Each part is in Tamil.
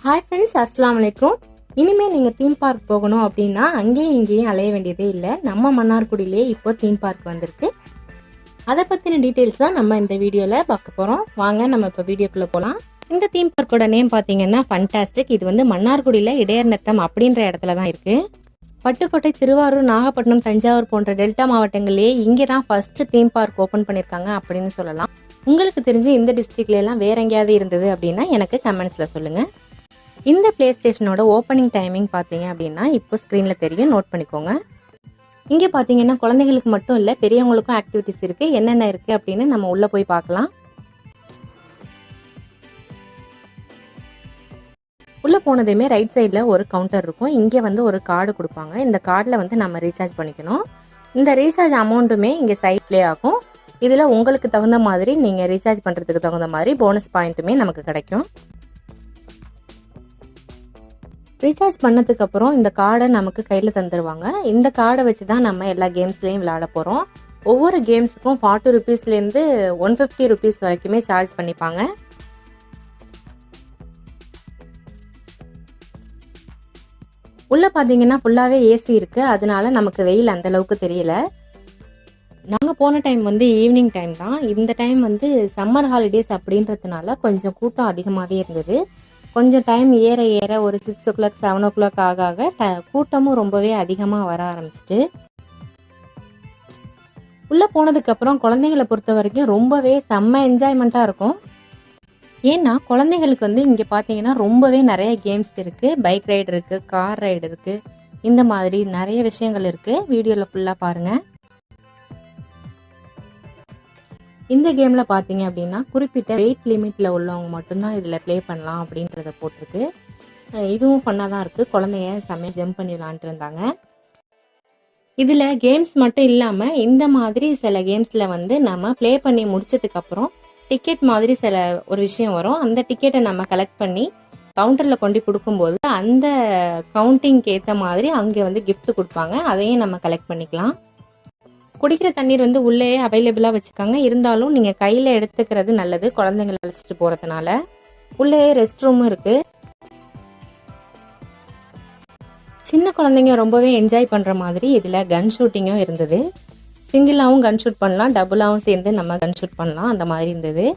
ஹாய் ஃப்ரெண்ட்ஸ், அஸ்ஸலாமு அலைக்கும். இனிமேல் நீங்கள் தீம் பார்க் போகணும் அப்படின்னா அங்கேயும் இங்கேயும் அலைய வேண்டியதே இல்லை. நம்ம மன்னார்குடியிலே இப்போ தீம் பார்க் வந்திருக்கு. அதை பற்றின டீட்டெயில்ஸ் தான் நம்ம இந்த வீடியோவில் பார்க்க போகிறோம். வாங்க நம்ம இப்போ வீடியோக்குள்ளே போகலாம். இந்த தீம் பார்க்கோட நேம் பார்த்தீங்கன்னா ஃபண்டாஸ்டிக். இது வந்து மன்னார்குடியில் இடையர்நத்தம் அப்படின்ற இடத்துல தான் இருக்குது. பட்டுக்கோட்டை, திருவாரூர், நாகப்பட்டினம், தஞ்சாவூர் போன்ற டெல்டா மாவட்டங்களிலேயே இங்கே தான் ஃபர்ஸ்ட் தீம் பார்க் ஓப்பன் பண்ணியிருக்காங்க அப்படின்னு சொல்லலாம். உங்களுக்கு தெரிஞ்சு இந்த டிஸ்ட்ரிக்ட்ல எல்லாம் வேற எங்கேயாவது இருந்தது அப்படின்னா எனக்கு கமெண்ட்ஸில் சொல்லுங்கள். இந்த பிளே ஸ்டேஷனோட ஓப்பனிங் டைமிங் பார்த்தீங்க அப்படின்னா இப்போ ஸ்க்ரீனில் தெரியும், நோட் பண்ணிக்கோங்க. இங்கே பார்த்தீங்கன்னா குழந்தைகளுக்கு மட்டும் இல்லை, பெரியவங்களுக்கும் ஆக்டிவிட்டிஸ் இருக்குது. என்னென்ன இருக்குது அப்படின்னு நம்ம உள்ளே போய் பார்க்கலாம். உள்ளே போனதுமே ரைட் சைடில் ஒரு கவுண்டர் இருக்கும். இங்கே வந்து ஒரு கார்டு கொடுப்பாங்க. இந்த கார்டில் வந்து நம்ம ரீசார்ஜ் பண்ணிக்கணும். இந்த ரீசார்ஜ் அமௌண்ட்டுமே இங்கே சைட்லேயே ஆகும். இதில் உங்களுக்கு தகுந்த மாதிரி நீங்கள் ரீசார்ஜ் பண்ணுறதுக்கு தகுந்த மாதிரி போனஸ் பாயிண்ட்டுமே நமக்கு கிடைக்கும். ரீசார்ஜ் பண்ணதுக்கு அப்புறம் இந்த கார்டை நமக்கு கையில் தந்துடுவாங்க. இந்த கார்டை வச்சு தான் நம்ம எல்லா கேம்ஸ்லையும் விளையாட போகிறோம். ஒவ்வொரு கேம்ஸுக்கும் 40 ருபீஸ்லேருந்து 150 ருபீஸ் வரைக்குமே சார்ஜ் பண்ணிப்பாங்க. உள்ளே பார்த்தீங்கன்னா ஃபுல்லாகவே ஏசி இருக்குது. அதனால நமக்கு வெயில் அந்த அளவுக்கு தெரியல. நாங்கள் போன டைம் வந்து ஈவினிங் டைம் தான். இந்த டைம் வந்து சம்மர் ஹாலிடேஸ் அப்படின்றதுனால கொஞ்சம் கூட்டம் அதிகமாகவே இருந்தது. கொஞ்சம் டைம் ஏற ஏற ஒரு 6 o'clock 7 o'clock ஆக கூட்டமும் ரொம்பவே அதிகமாக வர ஆரம்பிச்சிட்டு, உள்ளே போனதுக்கப்புறம் குழந்தைங்களை பொறுத்த வரைக்கும் ரொம்பவே செம்ம என்ஜாய்மெண்ட்டாக இருக்கும். ஏன்னா குழந்தைங்களுக்கு வந்து இங்கே பார்த்தீங்கன்னா ரொம்பவே நிறைய கேம்ஸ் இருக்குது. பைக் ரைடு இருக்குது, கார் ரைடு இருக்குது, இந்த மாதிரி நிறைய விஷயங்கள் இருக்குது. வீடியோவில் ஃபுல்லாக பாருங்கள். இந்த கேமில் பார்த்தீங்க அப்படின்னா குறிப்பிட்ட வெயிட் லிமிட்டில் உள்ளவங்க மட்டும்தான் இதில் ப்ளே பண்ணலாம் அப்படின்றத போட்டிருக்கு. இதுவும் ஃபன்னாக தான் இருக்குது. குழந்தைய செம்மையாக ஜம்ப் பண்ணி விளாண்டுருந்தாங்க. இதில் கேம்ஸ் மட்டும் இல்லாமல் இந்த மாதிரி சில கேம்ஸில் வந்து நம்ம ப்ளே பண்ணி முடிச்சதுக்கப்புறம் டிக்கெட் மாதிரி ஒரு விஷயம் வரும். அந்த டிக்கெட்டை நம்ம கலெக்ட் பண்ணி கவுண்டரில் கொண்டு கொடுக்கும்போது அந்த கவுண்டிங்க்கு ஏற்ற மாதிரி அங்கே வந்து கிஃப்ட் கொடுப்பாங்க. அதையும் நம்ம கலெக்ட் பண்ணிக்கலாம். குடிக்கிற தண்ணீர் வந்து உள்ளே அவைலபிளாக வச்சுக்காங்க. இருந்தாலும் நீங்கள் கையில் எடுத்துக்கிறது நல்லது, குழந்தைங்களை அழைச்சிட்டு போகிறதுனால. உள்ளே ரெஸ்ட் ரூமும் இருக்குது. சின்ன குழந்தைங்க ரொம்பவே என்ஜாய் பண்ணுற மாதிரி இதில் கன் ஷூட்டிங்கும் இருந்தது. சிங்கிளாகவும் கன் ஷூட் பண்ணலாம், டபுளாகவும் சேர்ந்து நம்ம கன் ஷூட் பண்ணலாம், அந்த மாதிரி இருந்தது.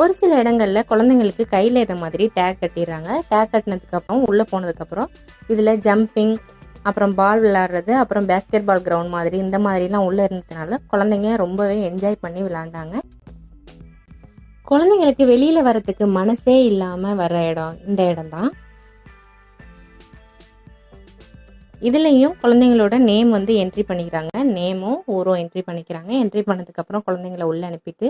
ஒரு சில இடங்கள்ல குழந்தைங்களுக்கு கையில் இதை மாதிரி டேக் கட்டிடுறாங்க. டேக் கட்டினதுக்கு அப்புறம் உள்ளே போனதுக்கப்புறம் இதில் ஜம்பிங், அப்புறம் பால் விளையாடுறது, அப்புறம் பேஸ்கெட் பால் கிரவுண்ட் மாதிரி இந்த மாதிரிலாம் உள்ளே இருந்ததுனால குழந்தைங்க ரொம்பவே என்ஜாய் பண்ணி விளையாண்டாங்க. குழந்தைங்களுக்கு வெளியில் வரத்துக்கு மனசே இல்லாமல் வர இடம் இந்த இடம் தான். இதுலேயும் குழந்தைங்களோட நேம் வந்து என்ட்ரி பண்ணிக்கிறாங்க. நேமும் ஊரும் என்ட்ரி பண்ணிக்கிறாங்க. என்ட்ரி பண்ணதுக்கப்புறம் குழந்தைங்களை உள்ளே அனுப்பிட்டு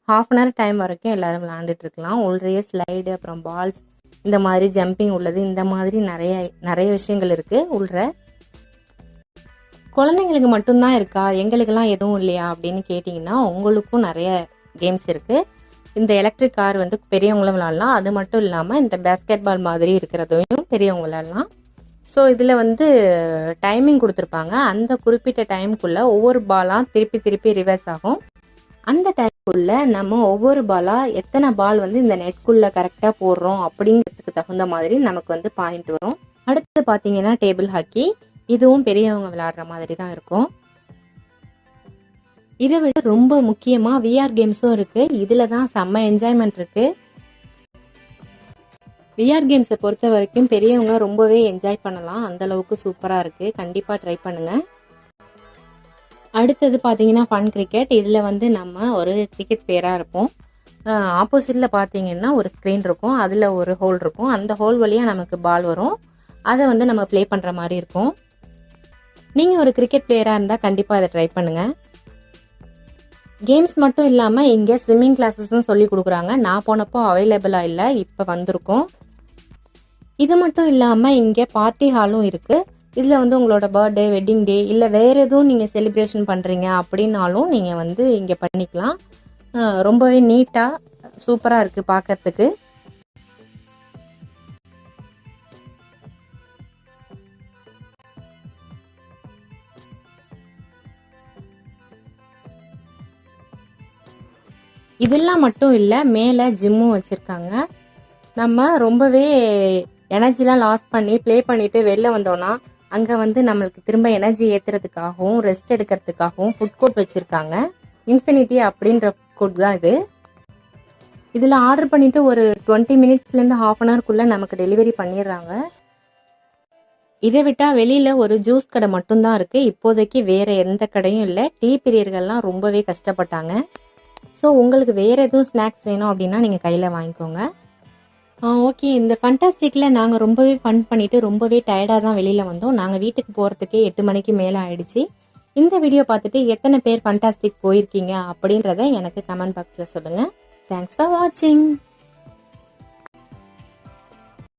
1/2 hour டைம் வரைக்கும் எல்லாரும் விளையாண்டுட்டு இருக்கலாம். உள்ளே ஸ்லைடு, அப்புறம் பால்ஸ், இந்த மாதிரி ஜம்பிங் உள்ளது, இந்த மாதிரி நிறைய விஷயங்கள் இருக்குது. உள்ள குழந்தைங்களுக்கு மட்டும்தான் இருக்கா, எங்களுக்கெல்லாம் எதுவும் இல்லையா அப்படின்னு கேட்டிங்கன்னா உங்களுக்கும் நிறைய கேம்ஸ் இருக்குது. இந்த எலக்ட்ரிக் கார் வந்து பெரியவங்களும் விளையாடலாம். அது மட்டும் இல்லாமல் இந்த பேஸ்கெட் பால் மாதிரி இருக்கிறதையும் பெரியவங்க விளையாடலாம். ஸோ இதில் வந்து டைமிங் கொடுத்துருப்பாங்க. அந்த குறிப்பிட்ட டைமுக்குள்ளே ஒவ்வொரு பாலாக திருப்பி ரிவர்ஸ் ஆகும். அந்த டைமுக்குள்ள நம்ம ஒவ்வொரு பாலாக எத்தனை பால் வந்து இந்த நெட்குள்ளே கரெக்டாக போடுறோம் அப்படிங்கிறதுக்கு தகுந்த மாதிரி நமக்கு வந்து பாயிண்ட் வரும். அடுத்து பார்த்தீங்கன்னா டேபிள் ஹாக்கி. இதுவும் பெரியவங்க விளையாடுற மாதிரி தான் இருக்கும். இதை விட ரொம்ப முக்கியமாக விஆர் கேம்ஸும் இருக்குது. இதில் தான் செம்ம என்ஜாய்மெண்ட் இருக்குது. விஆர் கேம்ஸை பொறுத்த வரைக்கும் பெரியவங்க ரொம்பவே என்ஜாய் பண்ணலாம். அந்த அளவுக்கு சூப்பராக இருக்குது. கண்டிப்பாக ட்ரை பண்ணுங்கள். அடுத்தது பார்த்தீங்கன்னா ஃபன் கிரிக்கெட். இதில் வந்து நம்ம ஒரு கிரிக்கெட் பிளேயராக இருப்போம். ஆப்போசிட்டில் பார்த்தீங்கன்னா ஒரு ஸ்க்ரீன் இருக்கும். அதில் ஒரு ஹோல் இருக்கும். அந்த ஹோல் வழியாக நமக்கு பால் வரும். அதை வந்து நம்ம ப்ளே பண்ணுற மாதிரி இருக்கும். நீங்கள் ஒரு கிரிக்கெட் பிளேயராக இருந்தால் கண்டிப்பாக அதை ட்ரை பண்ணுங்கள். கேம்ஸ் மட்டும் இல்லாமல் இங்கே ஸ்விம்மிங் கிளாஸஸும் சொல்லி கொடுக்குறாங்க. நான் போனப்போ அவைலபிளாக இல்லை, இப்போ வந்திருக்கோம். இது மட்டும் இல்லாமல் இங்கே பார்ட்டி ஹாலும் இருக்குது. இதில் வந்து உங்களோட பர்த்டே, வெட்டிங் டே, இல்லை வேறு எதுவும் நீங்கள் செலிப்ரேஷன் பண்ணுறீங்க அப்படின்னாலும் நீங்கள் வந்து இங்கே பண்ணிக்கலாம். ரொம்பவே நீட்டாக சூப்பராக இருக்குது பார்க்கறதுக்கு. இதெல்லாம் மட்டும் இல்லை, மேலே ஜிம்மும் வச்சுருக்காங்க. நம்ம ரொம்பவே எனர்ஜிலாம் லாஸ் பண்ணி ப்ளே பண்ணிவிட்டு வெளில வந்தோன்னா அங்கே வந்து நம்மளுக்கு திரும்ப எனர்ஜி ஏற்றுறதுக்காகவும் ரெஸ்ட் எடுக்கிறதுக்காகவும் ஃபுட் கோர்ட் வச்சுருக்காங்க. இன்ஃபினிட்டி அப்படின்ற ஃபுட் கோர்ட் தான் இது. இதில் ஆர்டர் பண்ணிவிட்டு ஒரு 20 மினிட்ஸ்லேருந்து ½ அன் ஹவர்க்குள்ளே நமக்கு டெலிவரி பண்ணிடுறாங்க. இதை விட்டால் வெளியில் ஒரு ஜூஸ் கடை மட்டும்தான் இருக்குது. இப்போதைக்கு வேறு எந்த கடையும் இல்லை. டீ பிரியர்கள்லாம் ரொம்பவே கஷ்டப்பட்டாங்க. ஸோ உங்களுக்கு வேறு எதுவும் ஸ்நாக்ஸ் வேணும் அப்படின்னா நீங்கள் கையில் வாங்கிக்கோங்க. ஓகே, இந்த ஃபண்டாஸ்டிக்கில் நாங்கள் ரொம்பவே ஃபன் பண்ணிவிட்டு ரொம்பவே டயர்டாக தான் வெளியில் வந்தோம். நாங்கள் வீட்டுக்கு போகிறதுக்கே 8 மணிக்கு மேலே ஆயிடுச்சு. இந்த வீடியோ பார்த்துட்டு எத்தனை பேர் ஃபண்டாஸ்டிக் போயிருக்கீங்க அப்படின்றத எனக்கு கமெண்ட் பாக்ஸில் சொல்லுங்கள். தேங்க்ஸ் ஃபார் வாட்சிங்.